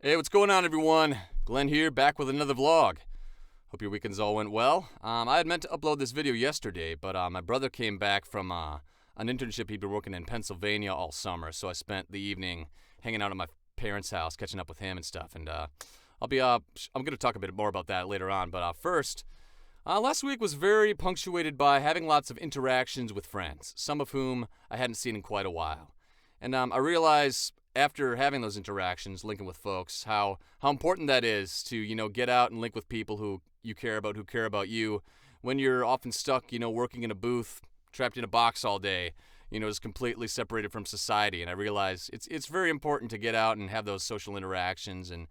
Hey, what's going on, everyone? Glenn here, back with another vlog. Hope your weekends all went well. I had meant to upload this video yesterday, but my brother came back from an internship he'd been working in Pennsylvania all summer, so I spent the evening hanging out at my parents' house, catching up with him and stuff. And I'm going to talk a bit more about that later on. But first, last week was very punctuated by having lots of interactions with friends, some of whom I hadn't seen in quite a while. And I realized after having those interactions, linking with folks, how important that is to, get out and link with people who you care about, who care about you, when you're often stuck, working in a booth, trapped in a box all day, just completely separated from society. And I realize it's very important to get out and have those social interactions and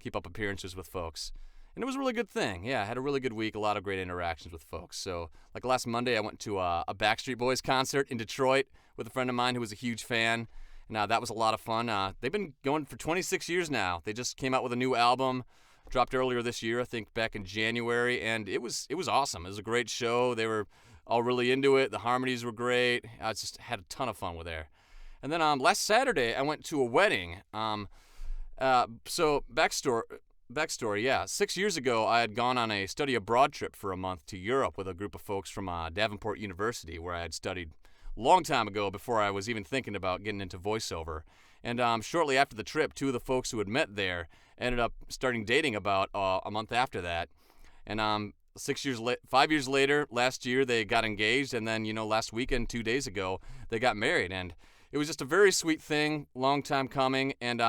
keep up appearances with folks. And it was a really good thing. Yeah, I had a really good week, a lot of great interactions with folks. So, like last Monday, I went to a Backstreet Boys concert in Detroit with a friend of mine who was a huge fan. And that was a lot of fun. They've been going for 26 years now. They just came out with a new album, dropped earlier this year, I think back in January, and it was awesome. It was a great show. They were all really into it. The harmonies were great. I just had a ton of fun with there. And then last Saturday, I went to a wedding. So backstory, yeah. 6 years ago, I had gone on a study abroad trip for a month to Europe with a group of folks from Davenport University, where I had studied long time ago before I was even thinking about getting into voiceover. And shortly after the trip, two of the folks who had met there ended up starting dating about a month after that. And 5 years later, last year, they got engaged. And then, last weekend, 2 days ago, they got married. And it was just a very sweet thing, long time coming. And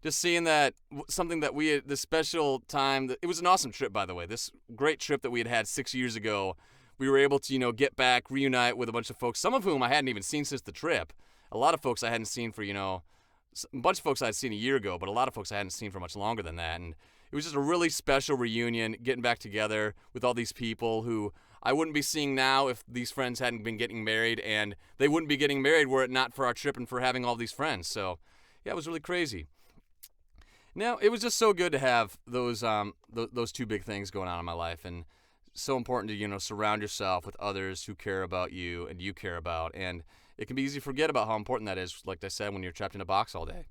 just seeing that, something that we had, this special time, it was an awesome trip, by the way. This great trip that we had 6 years ago. We were able to, get back, reunite with a bunch of folks, some of whom I hadn't even seen since the trip. A lot of folks I hadn't seen for, a bunch of folks I'd seen a year ago, but a lot of folks I hadn't seen for much longer than that. And it was just a really special reunion, getting back together with all these people who I wouldn't be seeing now if these friends hadn't been getting married, and they wouldn't be getting married were it not for our trip and for having all these friends. So, yeah, it was really crazy. Now, it was just so good to have those two big things going on in my life, and so important to, surround yourself with others who care about you and you care about. And it can be easy to forget about how important that is, like I said, when you're trapped in a box all day.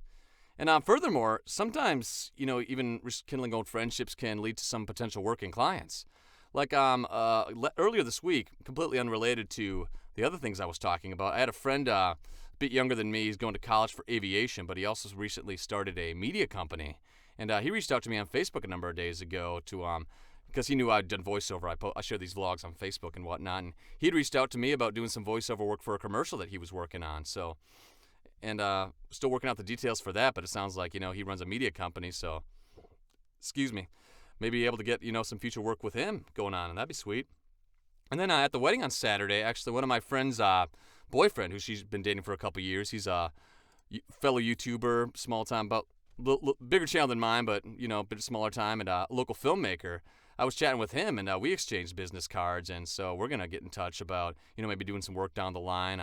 And furthermore, sometimes, even rekindling old friendships can lead to some potential working clients. Like earlier this week, completely unrelated to the other things I was talking about, I had a friend a bit younger than me. He's going to college for aviation, but he also recently started a media company. And he reached out to me on Facebook a number of days ago to because he knew I'd done voiceover. I share these vlogs on Facebook and whatnot, and he'd reached out to me about doing some voiceover work for a commercial that he was working on. So, and still working out the details for that, but it sounds like, he runs a media company, so, maybe able to get, some future work with him going on, and that'd be sweet. And then at the wedding on Saturday, actually, one of my friend's boyfriend, who she's been dating for a couple years, he's a fellow YouTuber, small time, about bigger channel than mine, but, a bit smaller time, and a local filmmaker. I was chatting with him, and we exchanged business cards, and so we're gonna get in touch about, maybe doing some work down the line.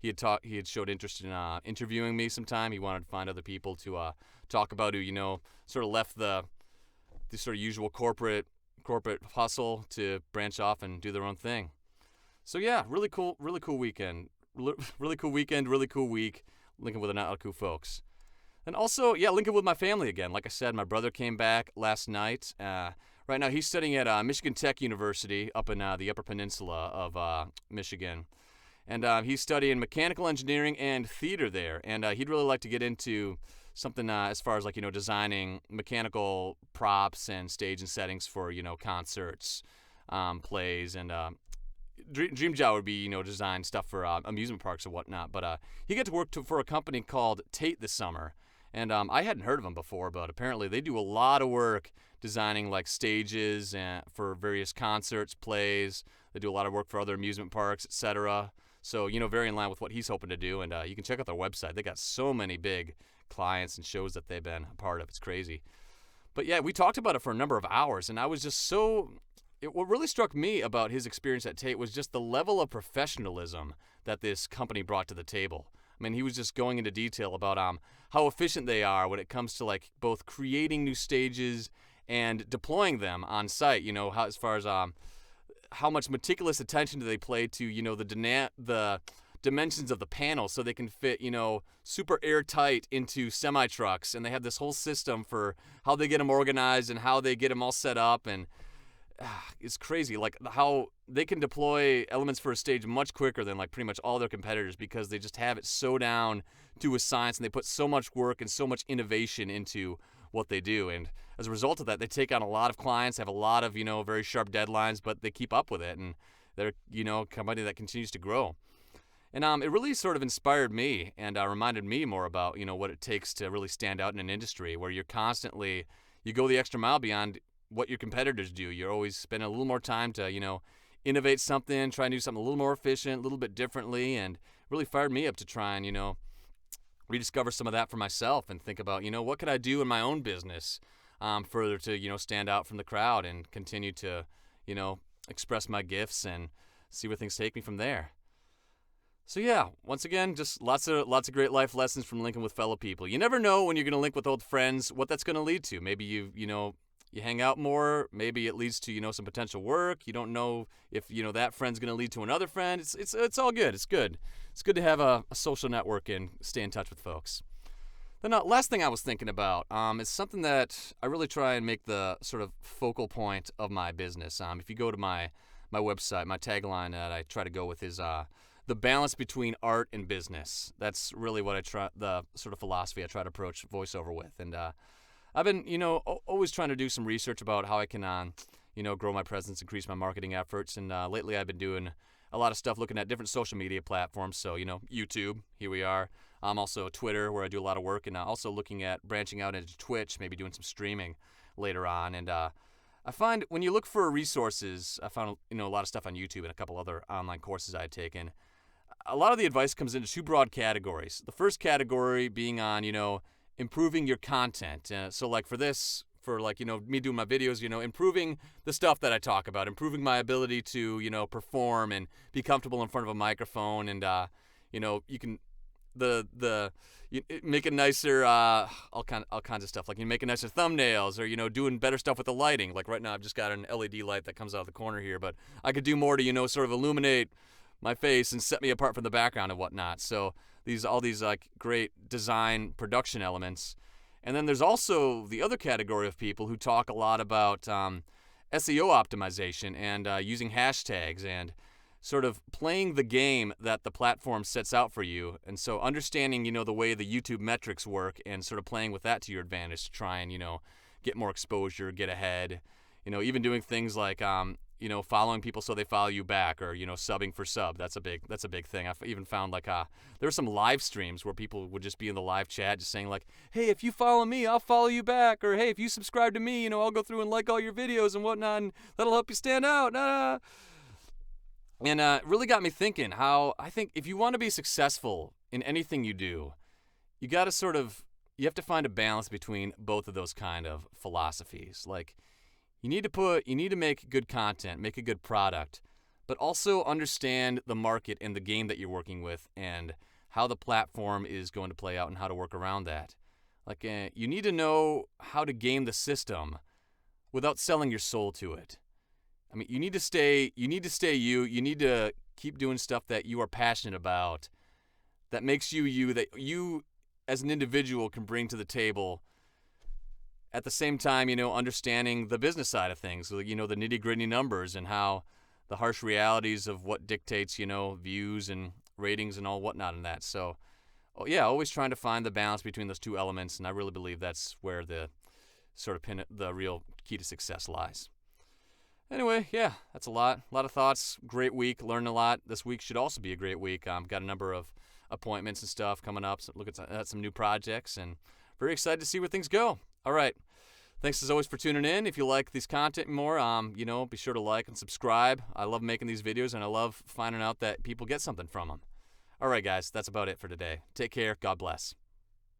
He had showed interest in interviewing me sometime. He wanted to find other people to talk about who, sort of left the sort of usual corporate hustle to branch off and do their own thing. So yeah, really cool weekend, really cool weekend, really cool week, linking with a lot of cool folks. And also, yeah, linking with my family again. Like I said, my brother came back last night. Right now, he's studying at Michigan Tech University up in the Upper Peninsula of Michigan. And he's studying mechanical engineering and theater there. And he'd really like to get into something as far as, designing mechanical props and stage and settings for, concerts, plays. And dream job would be, design stuff for amusement parks and whatnot. But he got to work for a company called Tate this summer. And I hadn't heard of them before, but apparently they do a lot of work designing stages for various concerts, plays. They do a lot of work for other amusement parks, etc. So, very in line with what he's hoping to do. And you can check out their website. They got so many big clients and shows that they've been a part of. It's crazy. But yeah, we talked about it for a number of hours, and I was just what really struck me about his experience at Tate was just the level of professionalism that this company brought to the table. I mean, he was just going into detail about how efficient they are when it comes to both creating new stages and deploying them on site. As far as how much meticulous attention do they pay to the dimensions of the panels so they can fit, super airtight into semi-trucks. And they have this whole system for how they get them organized and how they get them all set up. And it's crazy, like how they can deploy elements for a stage much quicker than like pretty much all their competitors because they just have it so down to a science and they put so much work and so much innovation into what they do. And as a result of that, they take on a lot of clients, have a lot of, very sharp deadlines, but they keep up with it. And they're, a company that continues to grow. And it really sort of inspired me and reminded me more about, what it takes to really stand out in an industry where you go the extra mile beyond what your competitors do. You're always spending a little more time to, innovate something, try and do something a little more efficient, a little bit differently, and really fired me up to try and, rediscover some of that for myself and think about, what could I do in my own business further to, stand out from the crowd and continue to, express my gifts and see where things take me from there. So yeah, once again, just lots of great life lessons from linking with fellow people. You never know when you're going to link with old friends what that's going to lead to. Maybe you hang out more. Maybe it leads to some potential work. You don't know if that friend's going to lead to another friend. It's all good. It's good. It's good to have a social network and stay in touch with folks. The last thing I was thinking about is something that I really try and make the sort of focal point of my business. If you go to my website, my tagline that I try to go with is the balance between art and business. That's really what the sort of philosophy I try to approach voiceover with. And I've been, always trying to do some research about how I can, grow my presence, increase my marketing efforts. And lately I've been doing a lot of stuff looking at different social media platforms. So, YouTube, here we are. Also Twitter, where I do a lot of work, and also looking at branching out into Twitch, maybe doing some streaming later on. And I find when you look for resources, I found a lot of stuff on YouTube and a couple other online courses I had taken. A lot of the advice comes into two broad categories. The first category being on improving your content. So like for me doing my videos, improving the stuff that I talk about, improving my ability to perform and be comfortable in front of a microphone, and you can. You make it nicer, all kinds of stuff. Like you make it nicer thumbnails, or doing better stuff with the lighting. Like right now, I've just got an LED light that comes out of the corner here, but I could do more to sort of illuminate my face and set me apart from the background and whatnot. So all these like great design production elements. And then there's also the other category of people who talk a lot about SEO optimization and using hashtags and sort of playing the game that the platform sets out for you. And so understanding, the way the YouTube metrics work and sort of playing with that to your advantage to try and, get more exposure, get ahead, even doing things like, following people so they follow you back, or, subbing for sub. That's a big thing. I've even found like, there were some live streams where people would just be in the live chat just saying like, hey, if you follow me, I'll follow you back. Or, hey, if you subscribe to me, I'll go through and like all your videos and whatnot, and that'll help you stand out. And it really got me thinking how I think if you want to be successful in anything you do, you have to find a balance between both of those kind of philosophies. Like you need to make good content, make a good product, but also understand the market and the game that you're working with and how the platform is going to play out and how to work around that. Like you need to know how to game the system without selling your soul to it. I mean, you need to stay you. You need to keep doing stuff that you are passionate about, that makes you, that you as an individual can bring to the table. At the same time, understanding the business side of things, the nitty-gritty numbers and how the harsh realities of what dictates, views and ratings and all whatnot in that. So, yeah, always trying to find the balance between those two elements, and I really believe that's where the the real key to success lies. Anyway, yeah, that's a lot of thoughts. Great week, learned a lot. This week should also be a great week. Got a number of appointments and stuff coming up. So look at some new projects, and very excited to see where things go. All right, thanks as always for tuning in. If you like this content more, be sure to like and subscribe. I love making these videos, and I love finding out that people get something from them. All right, guys, that's about it for today. Take care. God bless.